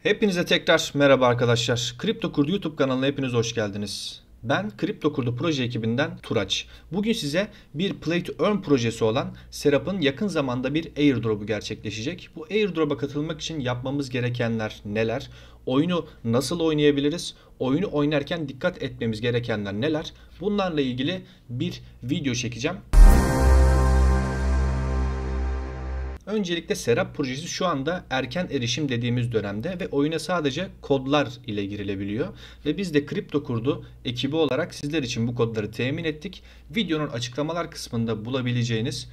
Hepinize tekrar merhaba arkadaşlar. Kripto Kurdu YouTube kanalına hepiniz hoş geldiniz. Ben Kripto Kurdu proje ekibinden Turaç. Bugün size bir Play to Earn projesi olan Serap'ın yakın zamanda bir airdrop'u gerçekleşecek. Bu airdrop'a katılmak için yapmamız gerekenler neler? Oyunu nasıl oynayabiliriz? Oyunu oynarken dikkat etmemiz gerekenler neler? Bunlarla ilgili bir video çekeceğim. Öncelikle Serap projesi şu anda erken erişim dediğimiz dönemde ve oyuna sadece kodlar ile girilebiliyor. Ve biz de Kripto Kurdu ekibi olarak sizler için bu kodları temin ettik. Videonun açıklamalar kısmında bulabileceğiniz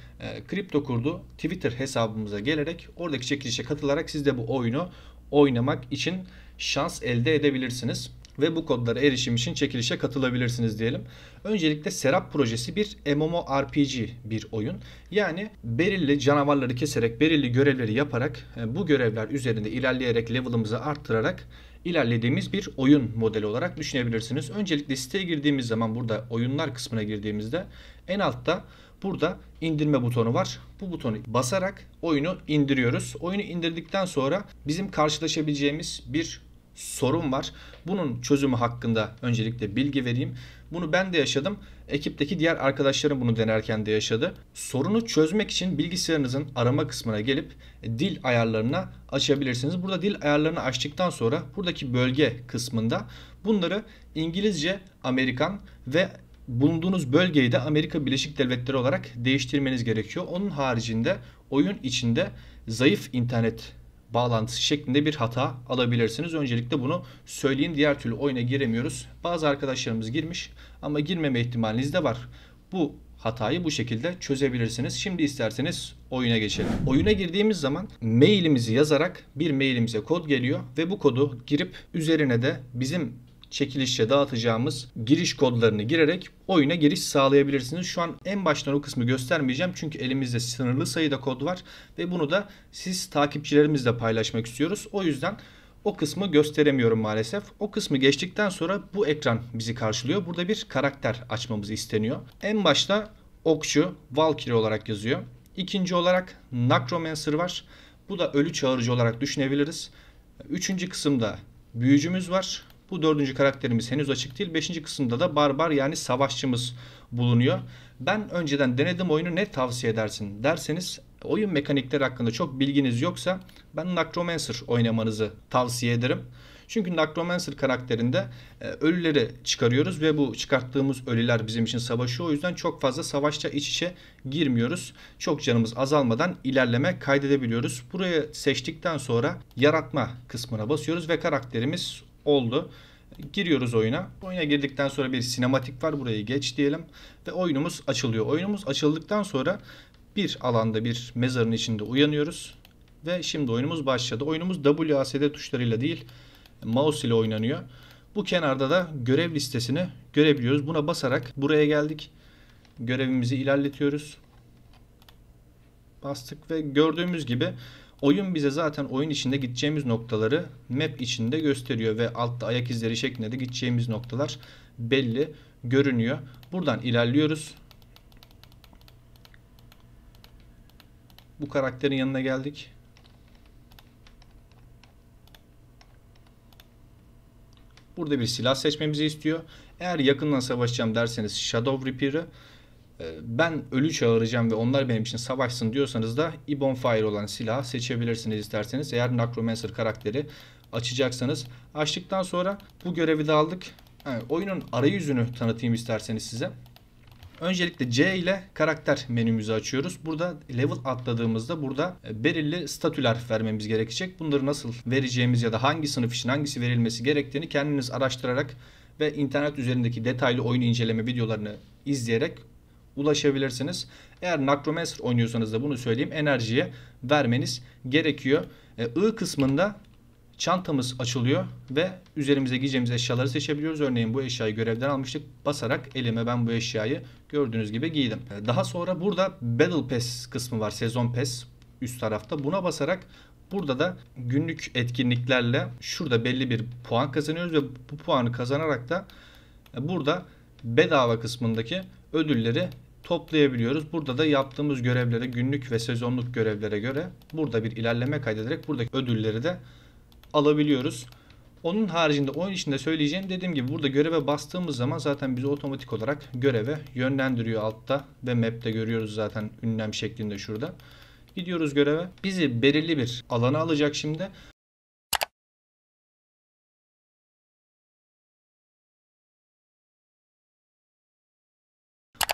Kripto Kurdu Twitter hesabımıza gelerek oradaki çekilişe katılarak siz de bu oyunu oynamak için şans elde edebilirsiniz. Ve bu kodlara erişim için çekilişe katılabilirsiniz diyelim. Öncelikle Serap projesi bir MMORPG bir oyun. Yani belirli canavarları keserek, belirli görevleri yaparak, bu görevler üzerinde ilerleyerek, level'ımızı arttırarak ilerlediğimiz bir oyun modeli olarak düşünebilirsiniz. Öncelikle siteye girdiğimiz zaman burada oyunlar kısmına girdiğimizde en altta burada indirme butonu var. Bu butonu basarak oyunu indiriyoruz. Oyunu indirdikten sonra bizim karşılaşabileceğimiz bir sorun var. Bunun çözümü hakkında öncelikle bilgi vereyim. Bunu ben de yaşadım. Ekipteki diğer arkadaşlarım bunu denerken de yaşadı. Sorunu çözmek için bilgisayarınızın arama kısmına gelip dil ayarlarına açabilirsiniz. Burada dil ayarlarını açtıktan sonra buradaki bölge kısmında bunları İngilizce, Amerikan ve bulunduğunuz bölgeyi de Amerika Birleşik Devletleri olarak değiştirmeniz gerekiyor. Onun haricinde oyun içinde zayıf internet bağlantısı şeklinde bir hata alabilirsiniz. Öncelikle bunu söyleyeyim. Diğer türlü oyuna giremiyoruz. Bazı arkadaşlarımız girmiş ama girmeme ihtimaliniz de var. Bu hatayı bu şekilde çözebilirsiniz. Şimdi isterseniz oyuna geçelim. Oyuna girdiğimiz zaman mailimizi yazarak bir mailimize kod geliyor ve bu kodu girip üzerine de bizim çekilişe dağıtacağımız giriş kodlarını girerek oyuna giriş sağlayabilirsiniz. Şu an en baştan o kısmı göstermeyeceğim çünkü elimizde sınırlı sayıda kod var ve bunu da siz takipçilerimizle paylaşmak istiyoruz. O yüzden o kısmı gösteremiyorum maalesef. O kısmı geçtikten sonra bu ekran bizi karşılıyor. Burada bir karakter açmamız isteniyor. En başta okçu, Valkyrie olarak yazıyor. İkinci olarak Necromancer var. Bu da ölü çağırıcı olarak düşünebiliriz. Üçüncü kısımda büyücümüz var. Bu dördüncü karakterimiz henüz açık değil. Beşinci kısımda da barbar yani savaşçımız bulunuyor. Ben önceden denedim oyunu, ne tavsiye edersin derseniz, oyun mekanikleri hakkında çok bilginiz yoksa ben Necromancer oynamanızı tavsiye ederim. Çünkü Necromancer karakterinde ölüleri çıkarıyoruz ve bu çıkarttığımız ölüler bizim için savaşıyor. O yüzden çok fazla savaşça iç içe girmiyoruz. Çok canımız azalmadan ilerleme kaydedebiliyoruz. Buraya seçtikten sonra yaratma kısmına basıyoruz ve karakterimiz oldu. Giriyoruz oyuna. Oyuna girdikten sonra bir sinematik var. Burayı geç diyelim. Ve oyunumuz açılıyor. Oyunumuz açıldıktan sonra bir alanda bir mezarın içinde uyanıyoruz. Ve şimdi oyunumuz başladı. Oyunumuz WASD tuşlarıyla değil, mouse ile oynanıyor. Bu kenarda da görev listesini görebiliyoruz. Buna basarak buraya geldik. Görevimizi ilerletiyoruz. Bastık ve gördüğümüz gibi oyun bize zaten oyun içinde gideceğimiz noktaları map içinde gösteriyor ve altta ayak izleri şeklinde de gideceğimiz noktalar belli görünüyor. Buradan ilerliyoruz. Bu karakterin yanına geldik. Burada bir silah seçmemizi istiyor. Eğer yakından savaşacağım derseniz Shadow Reaper'ı, ben ölü çağıracağım ve onlar benim için savaşsın diyorsanız da Ebon Fire olan silahı seçebilirsiniz isterseniz. Eğer Necromancer karakteri açacaksanız. Açtıktan sonra bu görevi de aldık. Oyunun arayüzünü tanıtayım isterseniz size. Öncelikle C ile karakter menümüzü açıyoruz. Burada level atladığımızda burada belirli statüler vermemiz gerekecek. Bunları nasıl vereceğimiz ya da hangi sınıf için hangisi verilmesi gerektiğini kendiniz araştırarak ve internet üzerindeki detaylı oyun inceleme videolarını izleyerek ulaşabilirsiniz. Eğer Necromancer oynuyorsanız da bunu söyleyeyim, enerjiye vermeniz gerekiyor. I kısmında çantamız açılıyor ve üzerimize giyeceğimiz eşyaları seçebiliyoruz. Örneğin bu eşyayı görevden almıştık. Basarak elime ben bu eşyayı gördüğünüz gibi giydim. Daha sonra burada Battle Pass kısmı var. Sezon Pass üst tarafta. Buna basarak burada da günlük etkinliklerle şurada belli bir puan kazanıyoruz ve bu puanı kazanarak da burada bedava kısmındaki ödülleri toplayabiliyoruz. Burada da yaptığımız görevlere, günlük ve sezonluk görevlere göre burada bir ilerleme kaydederek buradaki ödülleri de alabiliyoruz. Onun haricinde oyun içinde söyleyeceğim, dediğim gibi burada göreve bastığımız zaman zaten bizi otomatik olarak göreve yönlendiriyor altta ve map'te görüyoruz zaten ünlem şeklinde şurada. Gidiyoruz göreve. Bizi belirli bir alana alacak şimdi.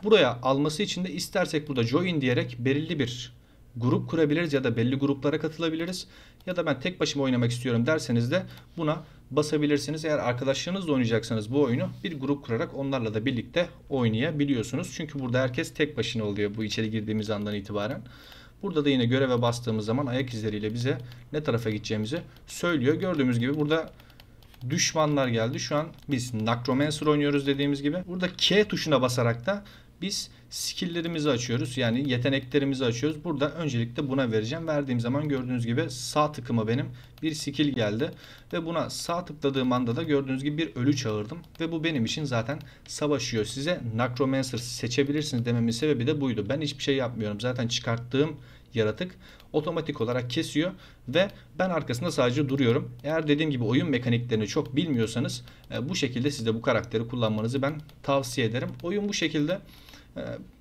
Buraya alması için de istersek burada join diyerek belirli bir grup kurabiliriz ya da belli gruplara katılabiliriz. Ya da ben tek başıma oynamak istiyorum derseniz de buna basabilirsiniz. Eğer arkadaşlarınızla oynayacaksanız bu oyunu bir grup kurarak onlarla da birlikte oynayabiliyorsunuz. Çünkü burada herkes tek başına oluyor bu içeri girdiğimiz andan itibaren. Burada da yine göreve bastığımız zaman ayak izleriyle bize ne tarafa gideceğimizi söylüyor. Gördüğümüz gibi burada düşmanlar geldi. Şu an biz Necromancer oynuyoruz dediğimiz gibi. Burada K tuşuna basarak da biz skill'lerimizi açıyoruz. Yani yeteneklerimizi açıyoruz. Burada öncelikle buna vereceğim. Verdiğim zaman gördüğünüz gibi sağ tıkıma benim bir skill geldi. Ve buna sağ tıkladığım anda da gördüğünüz gibi bir ölü çağırdım. Ve bu benim için zaten savaşıyor. Size Necromancer seçebilirsiniz dememin sebebi de buydu. Ben hiçbir şey yapmıyorum. Zaten çıkarttığım yaratık otomatik olarak kesiyor ve ben arkasında sadece duruyorum. Eğer dediğim gibi oyun mekaniklerini çok bilmiyorsanız bu şekilde siz de bu karakteri kullanmanızı ben tavsiye ederim. Oyun bu şekilde.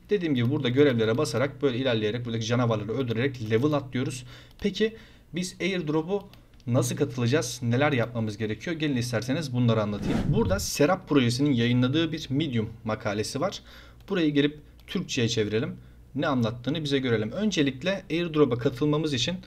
Dediğim gibi burada görevlere basarak böyle ilerleyerek buradaki canavarları öldürerek level atlıyoruz. Peki biz airdrop'u nasıl katılacağız? Neler yapmamız gerekiyor? Gelin isterseniz bunları anlatayım. Burada Serap projesinin yayınladığı bir Medium makalesi var. Burayı gelip Türkçe'ye çevirelim. Ne anlattığını bize görelim. Öncelikle airdrop'a katılmamız için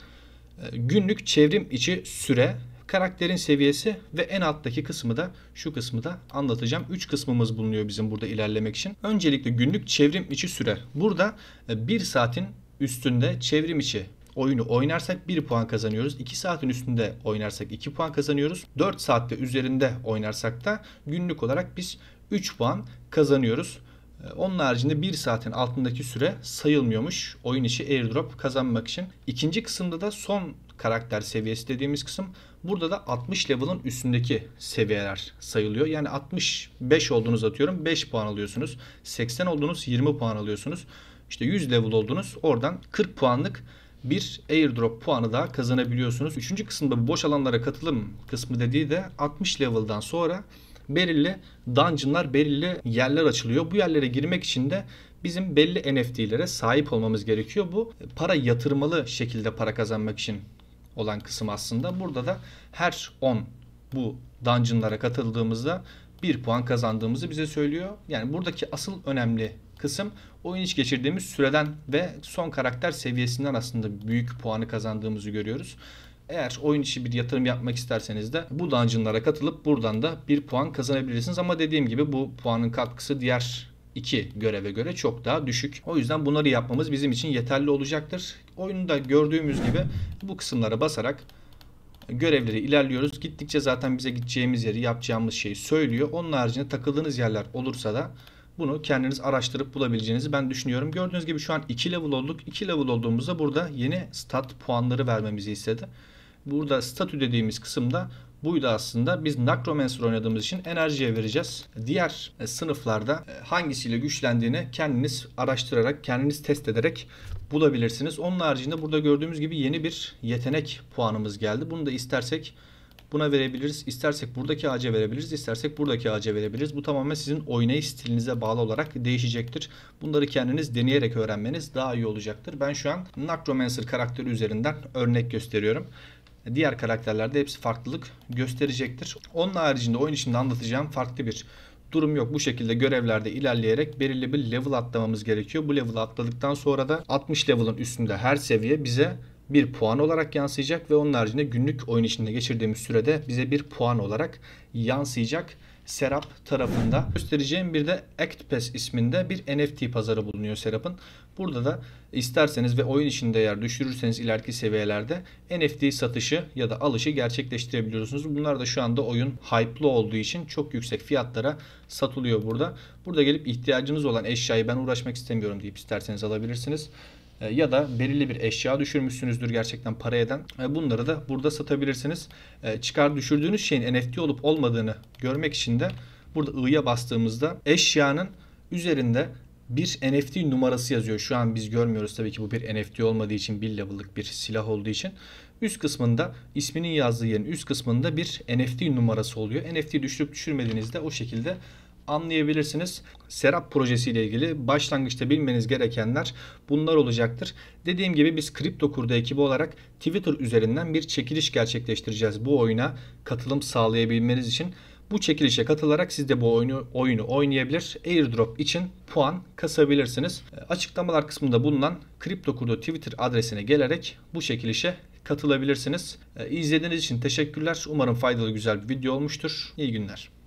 günlük çevrim içi süre, karakterin seviyesi ve en alttaki kısmı da şu kısmı da anlatacağım. 3 kısmımız bulunuyor bizim burada ilerlemek için. Öncelikle günlük çevrim içi süre. Burada 1 saatin üstünde çevrim içi oyunu oynarsak 1 puan kazanıyoruz. 2 saatin üstünde oynarsak 2 puan kazanıyoruz. 4 saatte üzerinde oynarsak da günlük olarak biz 3 puan kazanıyoruz. Onun haricinde 1 saatin altındaki süre sayılmıyormuş oyun içi airdrop kazanmak için. İkinci kısımda da son karakter seviyesi dediğimiz kısım. Burada da 60 level'ın üstündeki seviyeler sayılıyor. Yani 65 olduğunuz atıyorum 5 puan alıyorsunuz. 80 olduğunuz 20 puan alıyorsunuz. İşte 100 level oldunuz. Oradan 40 puanlık bir airdrop puanı daha kazanabiliyorsunuz. Üçüncü kısımda boş alanlara katılım kısmı dediği de 60 level'dan sonra belirli dungeonlar, belirli yerler açılıyor. Bu yerlere girmek için de bizim belli NFT'lere sahip olmamız gerekiyor. Bu para yatırmalı şekilde para kazanmak için olan kısım aslında. Burada da her 10 bu dungeonlara katıldığımızda 1 puan kazandığımızı bize söylüyor. Yani buradaki asıl önemli kısım oyun içi geçirdiğimiz süreden ve son karakter seviyesinden aslında büyük puanı kazandığımızı görüyoruz. Eğer oyun içi bir yatırım yapmak isterseniz de bu dungeonlara katılıp buradan da 1 puan kazanabilirsiniz. Ama dediğim gibi bu puanın katkısı diğer 2 göreve göre çok daha düşük. O yüzden bunları yapmamız bizim için yeterli olacaktır. Oyunda gördüğümüz gibi bu kısımlara basarak görevleri ilerliyoruz. Gittikçe zaten bize gideceğimiz yeri, yapacağımız şeyi söylüyor. Onun haricinde takıldığınız yerler olursa da bunu kendiniz araştırıp bulabileceğinizi ben düşünüyorum. Gördüğünüz gibi şu an 2 level olduk. 2 level olduğumuzda burada yeni stat puanları vermemizi istedi. Burada statü dediğimiz kısımda buydu aslında. Biz Necromancer oynadığımız için enerjiye vereceğiz. Diğer sınıflarda hangisiyle güçlendiğini kendiniz araştırarak, kendiniz test ederek bulabilirsiniz. Onun haricinde burada gördüğümüz gibi yeni bir yetenek puanımız geldi. Bunu da istersek buna verebiliriz. İstersek buradaki ağaca verebiliriz. İstersek buradaki ağaca verebiliriz. Bu tamamen sizin oynayış stilinize bağlı olarak değişecektir. Bunları kendiniz deneyerek öğrenmeniz daha iyi olacaktır. Ben şu an Necromancer karakteri üzerinden örnek gösteriyorum. Diğer karakterlerde hepsi farklılık gösterecektir. Onun haricinde oyun içinde anlatacağım farklı bir durum yok. Bu şekilde görevlerde ilerleyerek belirli bir level atlamamız gerekiyor. Bu level atladıktan sonra da 60 level'ın üstünde her seviye bize bir puan olarak yansıyacak ve onun haricinde günlük oyun içinde geçirdiğimiz sürede bize bir puan olarak yansıyacak. Serap tarafında göstereceğim bir de ActPass isminde bir NFT pazarı bulunuyor Serap'ın. Burada da isterseniz ve oyun içinde eğer düşürürseniz ileriki seviyelerde NFT satışı ya da alışı gerçekleştirebiliyorsunuz. Bunlar da şu anda oyun hype'lı olduğu için çok yüksek fiyatlara satılıyor burada. Burada gelip ihtiyacınız olan eşyayı ben uğraşmak istemiyorum deyip isterseniz alabilirsiniz. Ya da belirli bir eşya düşürmüşsünüzdür gerçekten para eden. Bunları da burada satabilirsiniz. Çıkar düşürdüğünüz şeyin NFT olup olmadığını görmek için de burada I'ya bastığımızda eşyanın üzerinde bir NFT numarası yazıyor. Şu an biz görmüyoruz tabii ki bu bir NFT olmadığı için, bir level'lık bir silah olduğu için. Üst kısmında isminin yazdığı yerin üst kısmında bir NFT numarası oluyor. NFT düşürüp düşürmediğinizde o şekilde anlayabilirsiniz. Serap projesi ile ilgili başlangıçta bilmeniz gerekenler bunlar olacaktır. Dediğim gibi biz Kripto Kurdu ekibi olarak Twitter üzerinden bir çekiliş gerçekleştireceğiz bu oyuna katılım sağlayabilmeniz için. Bu çekilişe katılarak siz de bu oyunu oynayabilir. Airdrop için puan kasabilirsiniz. Açıklamalar kısmında bulunan Kripto Kurdu Twitter adresine gelerek bu çekilişe katılabilirsiniz. İzlediğiniz için teşekkürler. Umarım faydalı güzel bir video olmuştur. İyi günler.